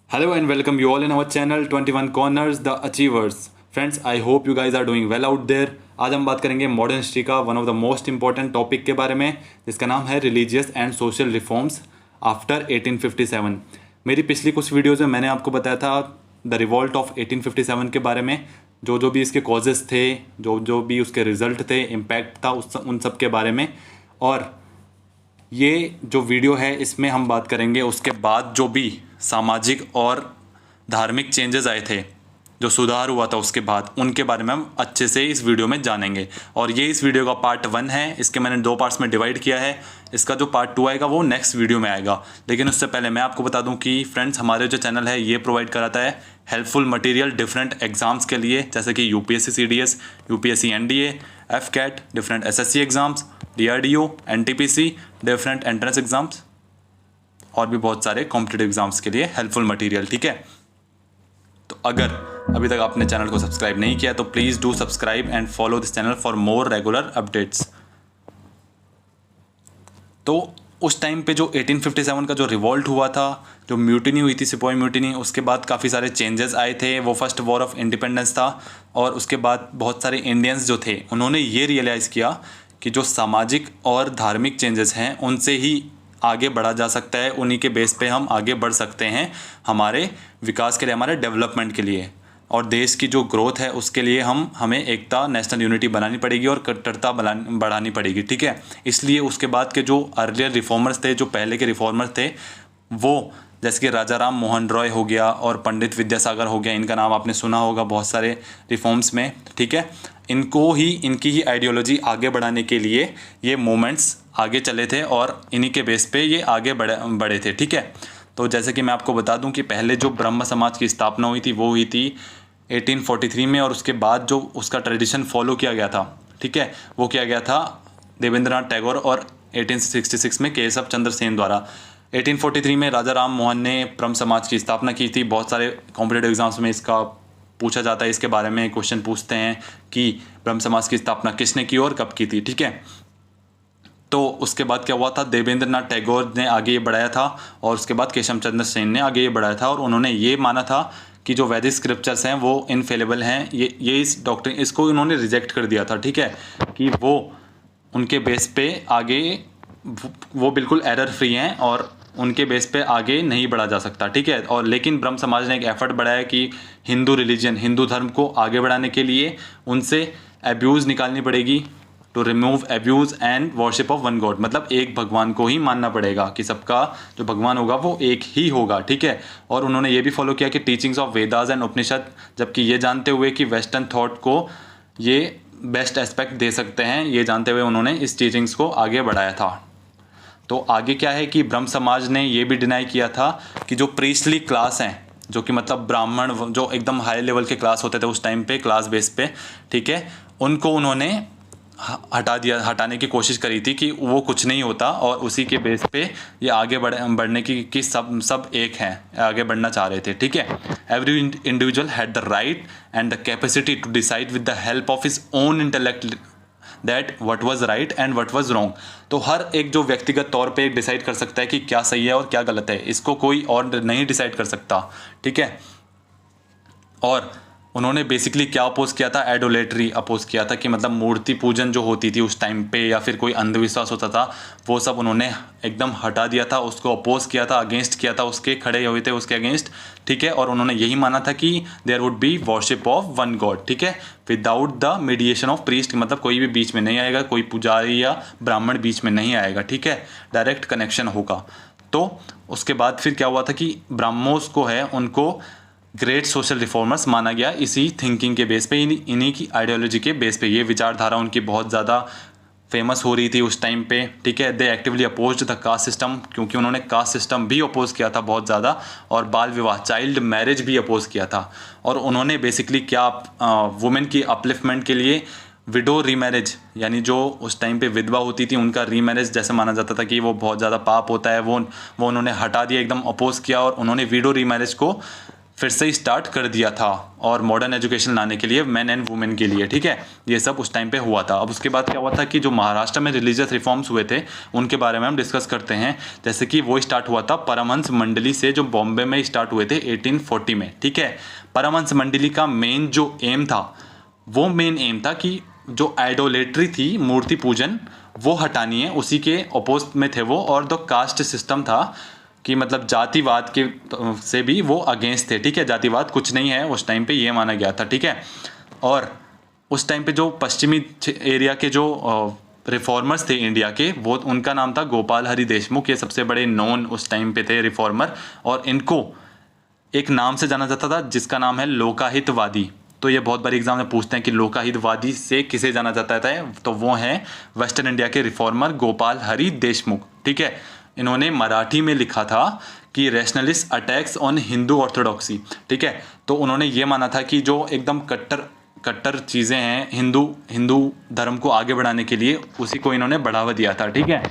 Hello and welcome you all in our channel 21 Corners The Achievers. Friends, I hope you guys are doing well out there. आज हम बात करेंगे modern history का one of the most important topic के बारे में, जिसका नाम है religious and social reforms after 1857। मेरी पिछली कुछ वीडियोज़ में मैंने आपको बताया था द रिवॉल्ट ऑफ 1857 के बारे में, जो भी इसके कॉजेज़ थे, जो भी उसके रिजल्ट थे, इम्पैक्ट था, उन सब के बारे में। और ये जो वीडियो है इसमें हम बात करेंगे उसके बाद जो भी सामाजिक और धार्मिक चेंजेस आए थे, जो सुधार हुआ था उसके बाद, उनके बारे में हम अच्छे से इस वीडियो में जानेंगे। और ये इस वीडियो का पार्ट 1 है। इसके मैंने 2 पार्ट्स में डिवाइड किया है। इसका जो पार्ट 2 आएगा वो नेक्स्ट वीडियो में आएगा। लेकिन उससे पहले मैं आपको बता दूं कि फ्रेंड्स, हमारे जो चैनल है ये प्रोवाइड कराता है हेल्पफुल मटेरियल डिफरेंट एग्जाम्स के लिए, जैसे कि UPSC CDS, UPSC NDA, AFCAT, different SSC exams, DRDO, NTPC, different entrance exams और भी बहुत सारे कॉम्पिटिटिव एग्जाम्स के लिए हेल्पफुल मटेरियल। ठीक है, तो अगर अभी तक आपने चैनल को सब्सक्राइब नहीं किया तो please do subscribe and follow this channel for more regular updates. तो उस टाइम पे जो 1857 का जो रिवॉल्ट हुआ था, जो म्यूटिनी हुई थी, सिपोही म्यूटिनी, उसके बाद काफ़ी सारे चेंजेस आए थे। वो फर्स्ट वॉर ऑफ इंडिपेंडेंस था। और उसके बाद बहुत सारे इंडियंस जो थे उन्होंने ये रियलाइज़ किया कि जो सामाजिक और धार्मिक चेंजेस हैं उनसे ही आगे बढ़ा जा सकता है, उन्हीं के बेस पे हम आगे बढ़ सकते हैं हमारे विकास के लिए, हमारे डेवलपमेंट के लिए। और देश की जो ग्रोथ है उसके लिए हमें एकता, नेशनल यूनिटी बनानी पड़ेगी और कट्टरता बढ़ानी पड़ेगी। ठीक है, इसलिए उसके बाद के जो अर्लियर रिफॉर्मर्स थे, जो पहले के रिफॉर्मर्स थे, वो जैसे कि राजा राम मोहन रॉय हो गया और पंडित विद्यासागर हो गया, इनका नाम आपने सुना होगा बहुत सारे रिफॉर्म्स में। ठीक है, इनकी ही आइडियोलॉजी आगे बढ़ाने के लिए ये मूवमेंट्स आगे चले थे और इन्हीं के बेस पे ये आगे बढ़े थे। ठीक है, तो जैसे कि मैं आपको बता दूं कि पहले जो ब्रह्म समाज की स्थापना हुई थी वो हुई थी 1843 में, और उसके बाद जो उसका ट्रेडिशन फॉलो किया गया था, ठीक है, वो किया गया था देवेंद्रनाथ टैगोर और 1866 में केशव चंद्र सेन द्वारा। 1843 में राजा राम मोहन ने ब्रह्म समाज की स्थापना की थी। बहुत सारे कॉम्पिटेटिव एग्जाम्स में इसका पूछा जाता है, इसके बारे में क्वेश्चन पूछते हैं कि ब्रह्म समाज की स्थापना किसने की और कब की थी। ठीक है, तो उसके बाद क्या हुआ था, देवेंद्रनाथ टैगोर ने आगे ये बढ़ाया था और उसके बाद केशव चंद्र सेन ने आगे ये बढ़ाया था। और उन्होंने ये माना था कि जो वैदिक स्क्रिप्चर्स हैं वो इनफेलेबल हैं। ये इस डॉक्ट्रिन, इसको उन्होंने रिजेक्ट कर दिया था। ठीक है, कि वो उनके बेस पे आगे, वो बिल्कुल एरर फ्री हैं और उनके बेस पे आगे नहीं बढ़ा जा सकता। ठीक है, और लेकिन ब्रह्म समाज ने एक एफर्ट बढ़ाया कि हिंदू रिलीजन, हिंदू धर्म को आगे बढ़ाने के लिए उनसे एब्यूज़ निकालनी पड़ेगी, to remove abuse and worship of one God. मतलब एक भगवान को ही मानना पड़ेगा, कि सबका जो भगवान होगा वो एक ही होगा। ठीक है, और उन्होंने ये भी फॉलो किया कि टीचिंग्स ऑफ वेदास एंड उपनिषद, जबकि ये जानते हुए कि वेस्टर्न थॉट को ये बेस्ट एस्पेक्ट दे सकते हैं, ये जानते हुए उन्होंने इस टीचिंग्स को आगे बढ़ाया था। तो आगे क्या है कि ब्रह्म समाज ने ये भी डिनाई किया था कि जो प्रीस्टली क्लास हैं, जो कि मतलब ब्राह्मण, जो एकदम हाई लेवल के क्लास होते थे उस टाइम पे, क्लास बेस पे, ठीक है, उनको उन्होंने हटाने की कोशिश करी थी कि वो कुछ नहीं होता, और उसी के बेस पे ये आगे बढ़ने की सब एक हैं, आगे बढ़ना चाह रहे थे। ठीक है, every individual had the right and the capacity to decide with the help of his own intellect that what was right and what was wrong. तो हर एक जो व्यक्तिगत तौर पे डिसाइड कर सकता है कि क्या सही है और क्या गलत है, इसको कोई और नहीं डिसाइड कर सकता। ठीक है, और उन्होंने बेसिकली क्या अपोज किया था, एडोलेटरी अपोज किया था, कि मतलब मूर्ति पूजन जो होती थी उस टाइम पे, या फिर कोई अंधविश्वास होता था, वो सब उन्होंने एकदम हटा दिया था, उसको अपोज किया था, अगेंस्ट किया था, उसके खड़े हुए थे उसके अगेंस्ट। ठीक है, और उन्होंने यही माना था कि there would be worship of one God. ठीक है, without the mediation of priest, मतलब कोई भी बीच में नहीं आएगा, कोई पुजारी या ब्राह्मण बीच में नहीं आएगा। ठीक है, डायरेक्ट कनेक्शन होगा। तो उसके बाद फिर क्या हुआ था कि ब्राह्मोस को है, उनको ग्रेट सोशल रिफॉर्मर्स माना गया इसी थिंकिंग के बेस पे, इन्हीं की आइडियोलॉजी के बेस पे। ये विचारधारा उनकी बहुत ज़्यादा फेमस हो रही थी उस टाइम पे। ठीक है, they actively opposed the caste system, क्योंकि उन्होंने कास्ट सिस्टम भी अपोज किया था बहुत ज़्यादा, और बाल विवाह, चाइल्ड मैरिज भी अपोज किया था। और उन्होंने बेसिकली क्या, वुमेन की अपलिफ्टमेंट के लिए विडो रीमैरिज, यानी जो उस टाइम पे विधवा होती थी उनका रीमैरिज जैसे माना जाता था कि वो बहुत ज़्यादा पाप होता है, वो उन्होंने हटा दिया, एकदम अपोज किया, और उन्होंने विडो रीमैरिज को फिर से स्टार्ट कर दिया था और मॉडर्न एजुकेशन लाने के लिए मेन एंड वुमेन के लिए, ठीक है। ये सब उस टाइम पे हुआ था। अब उसके बाद क्या हुआ था कि जो महाराष्ट्र में रिलीजियस रिफॉर्म्स हुए थे उनके बारे में हम डिस्कस करते हैं। जैसे कि वो स्टार्ट हुआ था परमहंस मंडली से, जो बॉम्बे में स्टार्ट हुए थे 1840 में, ठीक है। परमहंस मंडली का मेन जो एम था, वो मेन एम था कि जो आइडोलेट्री थी, मूर्ति पूजन, वो हटानी है। उसी के अपोज में थे वो। और जो कास्ट सिस्टम था कि मतलब जातिवाद के से भी वो अगेंस्ट थे, ठीक है। जातिवाद कुछ नहीं है उस टाइम पे, ये माना गया था, ठीक है। और उस टाइम पे जो पश्चिमी एरिया के जो रिफॉर्मर्स थे इंडिया के, वो उनका नाम था गोपाल हरि देशमुख। ये सबसे बड़े नॉन उस टाइम पे थे रिफॉर्मर। और इनको एक नाम से जाना जाता था जिसका नाम है लोकाहितवादी। तो ये बहुत बारी एग्जाम में पूछते हैं कि लोकाहितवादी से किसे जाना जाता है, तो वो हैं वेस्टर्न इंडिया के रिफॉर्मर गोपाल हरि देशमुख, ठीक है। इन्होंने मराठी में लिखा था कि rationalist attacks on Hindu orthodoxy, ठीक है। तो उन्होंने ये माना था कि जो एकदम कट्टर चीज़ें हैं हिंदू धर्म को आगे बढ़ाने के लिए, उसी को इन्होंने बढ़ावा दिया था, ठीक है।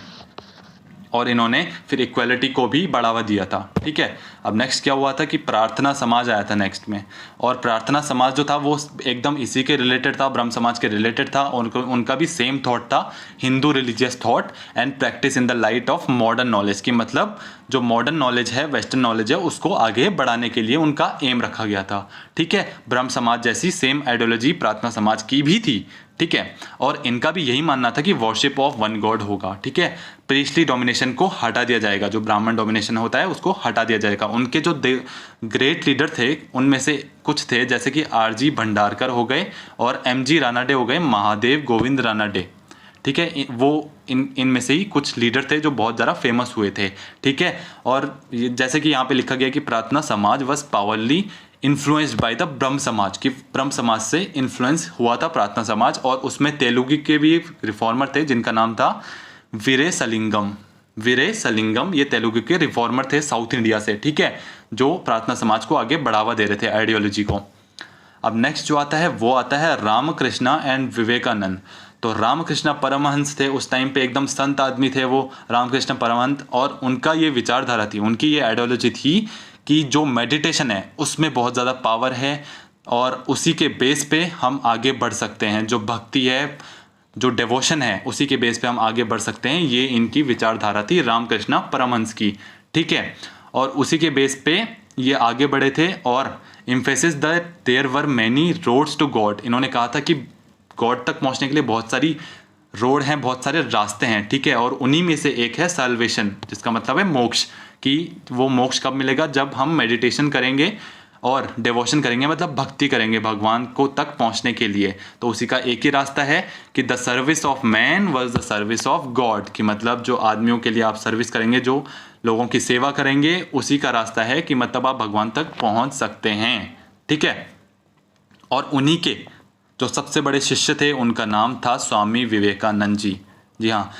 और इन्होंने फिर इक्वालिटी को भी बढ़ावा दिया था, ठीक है। अब नेक्स्ट क्या हुआ था कि प्रार्थना समाज आया था नेक्स्ट में। और प्रार्थना समाज जो था वो एकदम इसी के रिलेटेड था, ब्रह्म समाज के रिलेटेड था। उनका भी सेम थॉट था, Hindu religious thought and practice in the light of modern knowledge, की मतलब जो मॉडर्न नॉलेज है, वेस्टर्न नॉलेज है, उसको आगे बढ़ाने के लिए उनका एम रखा गया था, ठीक है। ब्रह्म समाज जैसी सेम आइडियोलॉजी प्रार्थना समाज की भी थी, ठीक है। और इनका भी यही मानना था कि वर्शिप ऑफ वन गॉड होगा, ठीक है। प्रीस्टली डोमिनेशन को हटा दिया जाएगा, जो ब्राह्मण डोमिनेशन होता है उसको हटा दिया जाएगा। उनके जो ग्रेट लीडर थे उनमें से कुछ थे जैसे कि आरजी भंडारकर हो गए और एमजी रानाडे हो गए, महादेव गोविंद रानाडे, ठीक है। वो इनमें से ही कुछ लीडर थे जो बहुत ज़्यादा फेमस हुए थे, ठीक है। और जैसे कि यहाँ पे लिखा गया कि प्रार्थना समाज वॉज पावरली इन्फ्लुएंस्ड बाय द ब्रह्म समाज, कि ब्रह्म समाज से इन्फ्लुएंस हुआ था प्रार्थना समाज। और उसमें तेलुगु के भी रिफॉर्मर थे जिनका नाम था वीरे सलिंगम। ये तेलुगु के रिफॉर्मर थे साउथ इंडिया से, ठीक है, जो प्रार्थना समाज को आगे बढ़ावा दे रहे थे, आइडियोलॉजी को। अब नेक्स्ट जो आता है वो आता है रामकृष्णा एंड विवेकानंद। तो रामकृष्ण परमहंस थे उस टाइम पे, एकदम संत आदमी थे वो रामकृष्ण परमहंस। और उनका ये विचारधारा थी, उनकी ये आइडियोलॉजी थी कि जो मेडिटेशन है उसमें बहुत ज़्यादा पावर है और उसी के बेस पे हम आगे बढ़ सकते हैं। जो भक्ति है, जो डिवोशन है, उसी के बेस पे हम आगे बढ़ सकते हैं। ये इनकी विचारधारा थी रामकृष्ण परमहंस की, ठीक है। और उसी के बेस पे ये आगे बढ़े थे। और emphasis that there were many roads to God, इन्होंने कहा था कि गॉड तक पहुंचने के लिए बहुत सारी रोड हैं, बहुत सारे रास्ते हैं, ठीक है। और उन्हीं में से एक है साल्वेशन, जिसका मतलब है मोक्ष। कि वो मोक्ष कब मिलेगा, जब हम मेडिटेशन करेंगे और डिवोशन करेंगे, मतलब भक्ति करेंगे भगवान को तक पहुंचने के लिए। तो उसी का एक ही रास्ता है कि the service of man was the service of God, कि मतलब जो आदमियों के लिए आप सर्विस करेंगे, जो लोगों की सेवा करेंगे, उसी का रास्ता है कि मतलब आप भगवान तक पहुंच सकते हैं, ठीक है। और उन्हीं के जो सबसे बड़े शिष्य थे उनका नाम था स्वामी विवेकानंद जी। जी हाँ,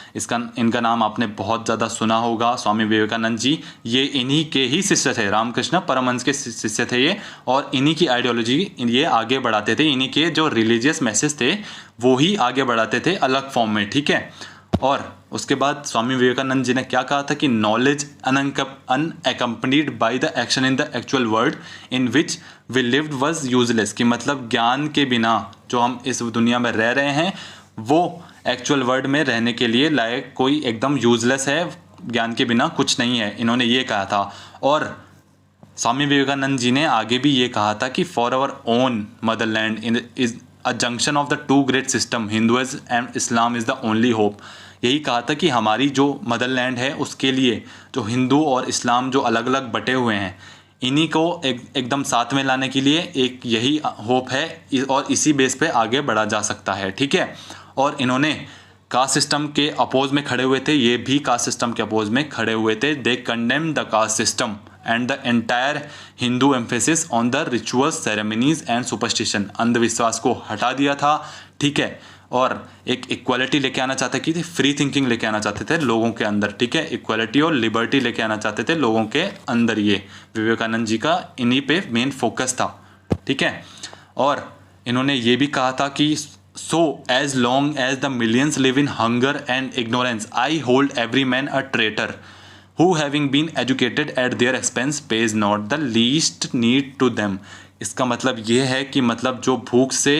इनका नाम आपने बहुत ज़्यादा सुना होगा, स्वामी विवेकानंद जी। ये इन्हीं के ही शिष्य थे, रामकृष्ण परमहंस के शिष्य थे ये। और इन्हीं की आइडियोलॉजी ये आगे बढ़ाते थे, इन्हीं के जो रिलीजियस मैसेज थे वो ही आगे बढ़ाते थे अलग फॉर्म में, ठीक है। और उसके बाद स्वामी विवेकानंद जी ने क्या कहा था कि knowledge unaccompanied by the action in the actual world in which we lived was useless, कि मतलब ज्ञान के बिना जो हम इस दुनिया में रह रहे हैं वो एक्चुअल वर्ल्ड में रहने के लिए लायक कोई एकदम यूजलेस है, ज्ञान के बिना कुछ नहीं है, इन्होंने ये कहा था। और स्वामी विवेकानंद जी ने आगे भी ये कहा था कि for our own motherland is a junction of the two great system, Hinduism and Islam is the only hope. यही कहा था कि हमारी जो मदरलैंड है उसके लिए जो हिंदू और इस्लाम जो अलग अलग बटे हुए हैं, इन्हीं को एकदम साथ में लाने के लिए एक यही होप है और इसी बेस पे आगे बढ़ा जा सकता है, ठीक है। और इन्होंने कास्ट सिस्टम के अपोज में खड़े हुए थे, ये भी कास्ट सिस्टम के अपोज में खड़े हुए थे। They condemn the caste system and the entire Hindu emphasis on the rituals, ceremonies and superstition. अंधविश्वास को हटा दिया था, ठीक है। और एक इक्वालिटी लेके आना चाहते कि फ्री थिंकिंग लेके आना चाहते थे लोगों के अंदर, ठीक है। इक्वालिटी और लिबर्टी लेके आना चाहते थे लोगों के अंदर। ये विवेकानंद जी का इन्हीं पे मेन फोकस था, ठीक है। और इन्होंने ये भी कहा था कि so as long as the millions live in hunger and ignorance I hold every man a traitor. Who having been educated at their expense pays not the least need to them. इसका मतलब ये है कि मतलब जो भूख से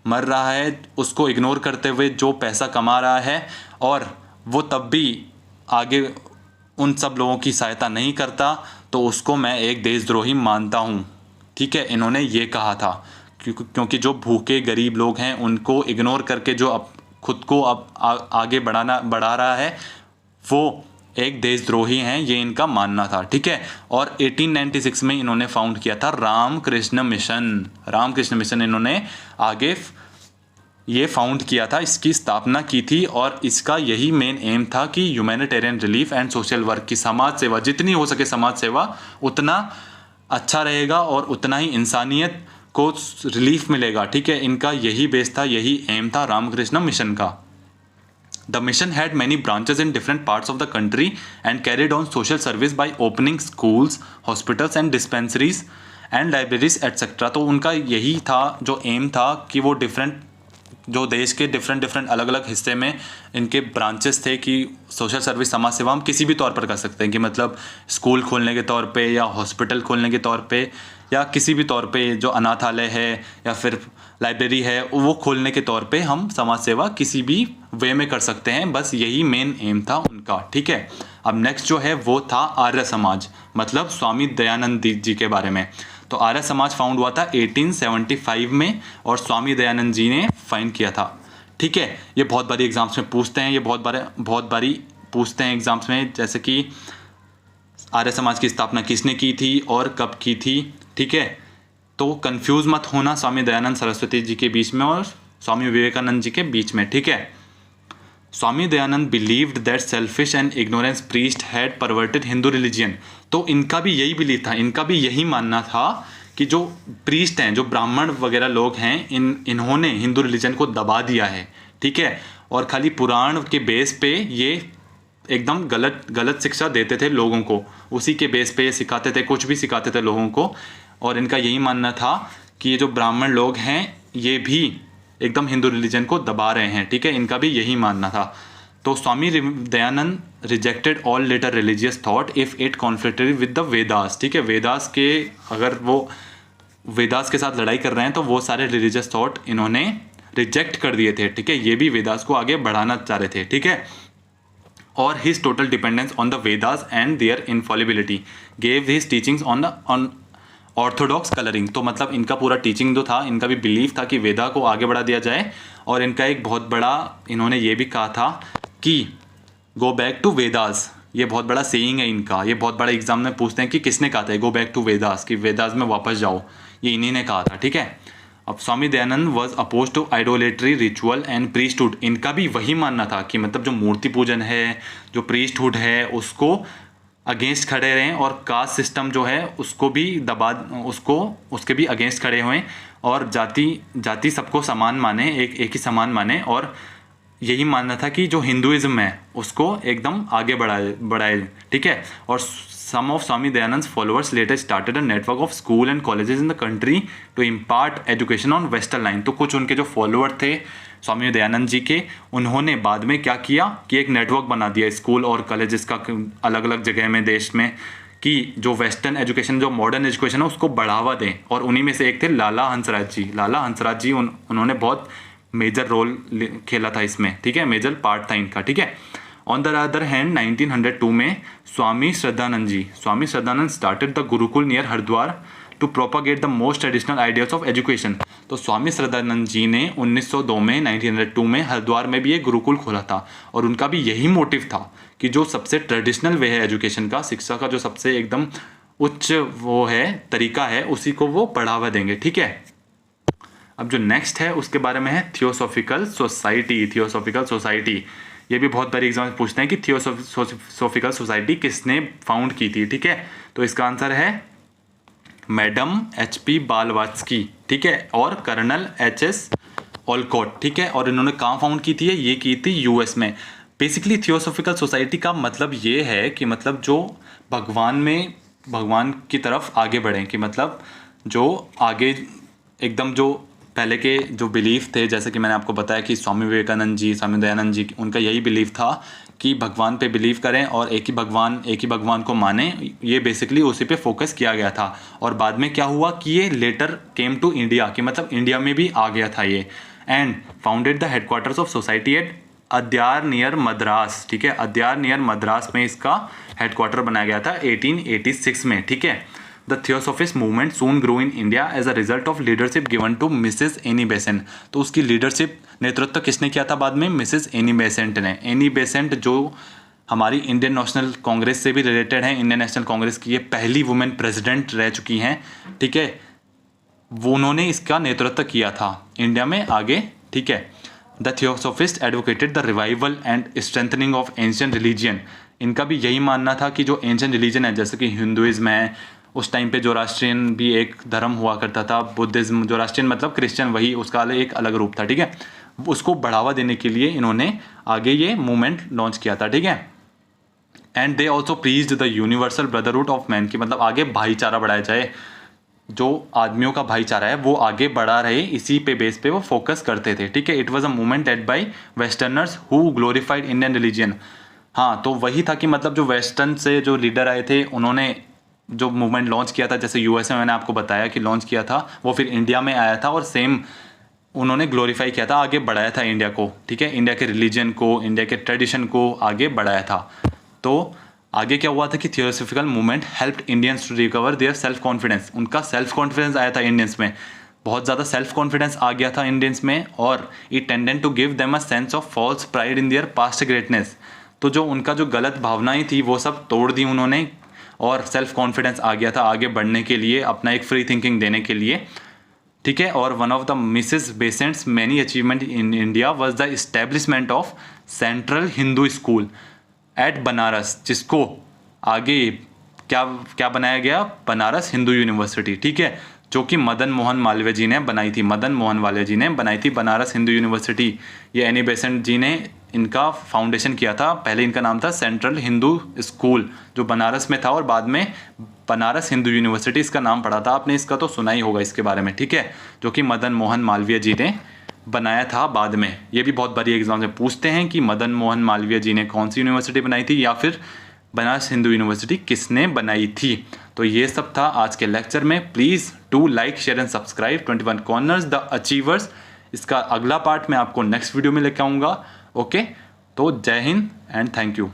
मर रहा है उसको इग्नोर करते हुए जो पैसा कमा रहा है और वो तब भी आगे उन सब लोगों की सहायता नहीं करता, तो उसको मैं एक देशद्रोही मानता हूँ। ठीक है, इन्होंने ये कहा था क्योंकि जो भूखे गरीब लोग हैं उनको इग्नोर करके जो खुद को आगे बढ़ा रहा है वो एक देशद्रोही हैं, ये इनका मानना था। ठीक है, और 1896 में इन्होंने फाउंड किया था रामकृष्ण मिशन। रामकृष्ण मिशन इन्होंने आगे ये फाउंड किया था, इसकी स्थापना की थी और इसका यही मेन एम था कि humanitarian relief and social work की समाज सेवा, जितनी हो सके समाज सेवा उतना अच्छा रहेगा और उतना ही इंसानियत को रिलीफ मिलेगा। ठीक है, इनका यही बेस था, यही एम था रामकृष्ण मिशन का। The mission had many branches in different parts of the country and carried on social service by opening schools, hospitals and dispensaries and libraries etc. तो उनका यही था, जो एम था कि वो जो देश के डिफरेंट अलग अलग हिस्से में इनके ब्रांचेस थे कि सोशल सर्विस समाज सेवा हम किसी भी तौर पर कर सकते हैं, कि मतलब स्कूल खोलने के तौर पे या हॉस्पिटल खोलने के तौर पे या किसी भी तौर पे, जो अनाथालय है या फिर लाइब्रेरी है वो खोलने के तौर पे हम समाज सेवा किसी भी वे में कर सकते हैं। बस यही मेन एम था उनका। ठीक है, अब नेक्स्ट जो है वो था आर्य समाज, मतलब स्वामी दयानंद जी के बारे में। तो आर्य समाज फाउंड हुआ था 1875 में और स्वामी दयानंद जी ने फाइंड किया था। ठीक है, ये बहुत बारी एग्जाम्स में पूछते हैं, ये बहुत बारी पूछते हैं एग्जाम्स में, जैसे कि आर्य समाज की स्थापना किसने की थी और कब की थी। ठीक है, तो कंफ्यूज मत होना स्वामी दयानंद सरस्वती जी के बीच में और स्वामी विवेकानंद जी के बीच में। ठीक है, Swami Dayanand believed that selfish and ignorance priest had perverted Hindu religion. तो इनका भी यही बिलीव था, इनका भी यही मानना था कि जो प्रीस्ट हैं, जो ब्राह्मण वगैरह लोग हैं, इन्होंने हिंदू रिलीजन को दबा दिया है। ठीक है, और खाली पुराण के बेस पे ये एकदम गलत शिक्षा देते थे लोगों को, उसी के बेस पे ये सिखाते थे, कुछ भी सिखाते थे लोगों को। और इनका यही मानना था कि ये जो ब्राह्मण लोग हैं ये भी एकदम हिंदू रिलीजन को दबा रहे हैं। ठीक है, इनका भी यही मानना था। तो Swami Dayanand rejected all later religious thought if it conflicted with the Vedas. ठीक है, वेदास के अगर वो वेदास के साथ लड़ाई कर रहे हैं तो वो सारे रिलीजियस थॉट इन्होंने रिजेक्ट कर दिए थे। ठीक है, ये भी वेदास को आगे बढ़ाना चाह रहे थे। ठीक है, और his total dependence on the Vedas and their infallibility gave his teachings on orthodox colouring. तो मतलब इनका पूरा टीचिंग जो था, इनका भी बिलीव था कि वेदा को आगे बढ़ा दिया जाए। और इनका एक बहुत बड़ा, इन्होंने ये भी कहा था कि गो बैक टू वेदास। ये बहुत बड़ा सेइंग है इनका, ये बहुत बड़ा एग्जाम में पूछते हैं कि किसने कहा था गो बैक टू वेदास, कि वेदास में वापस जाओ, ये इन्हीं ने कहा था। ठीक है, अब Swami Dayanand was oppose to idolatry ritual and priesthood. इनका भी वही मानना था कि मतलब जो मूर्ति पूजन है, जो प्रीस्टहुड है, उसको अगेंस्ट खड़े रहें और कास्ट सिस्टम जो है उसको भी उसके भी अगेंस्ट खड़े हुए और जाति सबको समान माने, एक ही समान माने। और यही मानना था कि जो हिंदुइज्म है उसको एकदम आगे बढ़ाए। ठीक है, और some of Swami Dayanand followers later started a network of school and colleges in the country to impart education on western line. तो कुछ उनके जो फॉलोअर थे स्वामी दयानंद जी के, उन्होंने बाद में क्या किया कि एक नेटवर्क बना दिया स्कूल और कॉलेजेस का अलग अलग जगह में देश में, कि जो वेस्टर्न एजुकेशन, जो मॉडर्न एजुकेशन है उसको बढ़ावा दें। और उन्हीं में से एक थे लाला हंसराज जी। लाला हंसराज जी उन्होंने बहुत मेजर रोल खेला था इसमें। ठीक है, मेजर पार्ट था इनका। ठीक है, ऑन द अदर हैंड 1902 में Swami Shraddhanand started the gurukul near Haridwar to propagate the most traditional ideas of education. तो स्वामी श्रद्धानंद जी ने 1902 में 1902 में हरिद्वार में भी एक गुरुकुल खोला था और उनका भी यही मोटिव था कि जो सबसे ट्रेडिशनल वे है एजुकेशन का, शिक्षा का जो सबसे एकदम उच्च वो है तरीका है, उसी को वो बढ़ावा देंगे। ठीक है, अब जो नेक्स्ट है उसके बारे में है थियोसॉफिकल सोसाइटी। ये भी बहुत बारी एग्जाम में पूछते हैं कि थियोसॉफिकल सोसाइटी किसने फाउंड की थी। ठीक है, तो इसका आंसर है मैडम HP बालवात्स्की। ठीक है, और कर्नल HS ओलकॉट। ठीक है, और इन्होंने कहाँ फाउंड की थी? ये की थी US में। बेसिकली थियोसॉफिकल सोसाइटी का मतलब ये है कि मतलब जो भगवान की तरफ आगे बढ़ें, कि मतलब जो आगे एकदम जो पहले के जो बिलीफ थे, जैसे कि मैंने आपको बताया कि स्वामी विवेकानंद जी, स्वामी दयानंद जी, उनका यही बिलीफ था कि भगवान पे बिलीव करें और एक ही भगवान को माने, ये बेसिकली उसी पे फोकस किया गया था। और बाद में क्या हुआ कि ये लेटर केम टू इंडिया, कि मतलब इंडिया में भी आ गया था ये। And founded the headquarters of society at Adyar near Madras, ठीक है, अद्यार नियर मद्रास में इसका हेडक्वार्टर बनाया गया था 1886 में, ठीक है। The theosophist movement soon grow in India as a result of leadership given to Mrs Annie Besant. तो उसकी लीडरशिप नेतृत्व किसने किया था बाद में? मिसेस एनी बेसेंट ने। एनी बेसेंट जो हमारी इंडियन नेशनल कांग्रेस से भी रिलेटेड है, इंडियन नेशनल कांग्रेस की ये पहली वुमेन प्रेसिडेंट रह चुकी हैं, ठीक है। वो उन्होंने इसका नेतृत्व किया था इंडिया में आगे, ठीक है। The theosophist advocated the revival and strengthening of ancient religion. इनका भी यही मानना था कि जो एंशियंट रिलीजन है, जैसे कि हिंदुइज्म है, उस टाइम पे जोरास्ट्रियन भी एक धर्म हुआ करता था, बुद्धिज्म, जोरास्ट्रियन मतलब क्रिश्चियन, वही उसका एक अलग रूप था, ठीक है। उसको बढ़ावा देने के लिए इन्होंने आगे ये मूवमेंट लॉन्च किया था, ठीक है। And they also preached the universal brotherhood of man, की मतलब आगे भाईचारा बढ़ाया जाए, जो आदमियों का भाईचारा है वो आगे बढ़ा रहे, इसी पे बेस पे वो फोकस करते थे, ठीक है। It was a movement led by westerners who glorified Indian religion. हाँ, तो वही था कि मतलब जो वेस्टर्न से जो लीडर आए थे, उन्होंने जो मूवमेंट लॉन्च किया था, जैसे यूएस में मैंने आपको बताया कि लॉन्च किया था, वो फिर इंडिया में आया था और सेम उन्होंने ग्लोरीफाई किया था, आगे बढ़ाया था इंडिया को, ठीक है। इंडिया के रिलीजन को, इंडिया के ट्रेडिशन को आगे बढ़ाया था। तो आगे क्या हुआ था कि theosophical movement helped Indians to recover their self confidence. उनका सेल्फ कॉन्फिडेंस आया था इंडियंस में, बहुत ज़्यादा सेल्फ कॉन्फिडेंस आ गया था इंडियंस में, और it tended to give them a sense of false pride in their past greatness. तो जो उनका जो गलत भावनाएं थी वो सब तोड़ दी उन्होंने, और सेल्फ कॉन्फिडेंस आ गया था आगे बढ़ने के लिए, अपना एक फ्री थिंकिंग देने के लिए, ठीक है। और one of the Mrs Besant's many achievement in India was the establishment of Central Hindu School at Banaras, जिसको आगे क्या क्या बनाया गया? बनारस हिंदू यूनिवर्सिटी, ठीक है, जो कि मदन मोहन मालवीय जी ने बनाई थी। मदन मोहन मालवीय जी ने बनाई थी बनारस हिंदू यूनिवर्सिटी। ये एनी बेसेंट जी ने इनका फाउंडेशन किया था। पहले इनका नाम था सेंट्रल हिंदू स्कूल, जो बनारस में था, और बाद में बनारस हिंदू यूनिवर्सिटी इसका नाम पड़ा था। आपने इसका तो सुना ही होगा इसके बारे में, ठीक है, जो कि मदन मोहन मालवीय जी ने बनाया था बाद में। ये भी बहुत बड़ी एग्जाम में पूछते हैं कि मदन मोहन मालवीय जी ने कौन सी यूनिवर्सिटी बनाई थी, या फिर बनारस हिंदू यूनिवर्सिटी किसने बनाई थी। तो ये सब था आज के लेक्चर में। Please do like, share and subscribe 21 corners the achievers. इसका अगला पार्ट मैं आपको नेक्स्ट वीडियो में लेकर आऊँगा। ओके, तो जय हिंद एंड थैंक यू।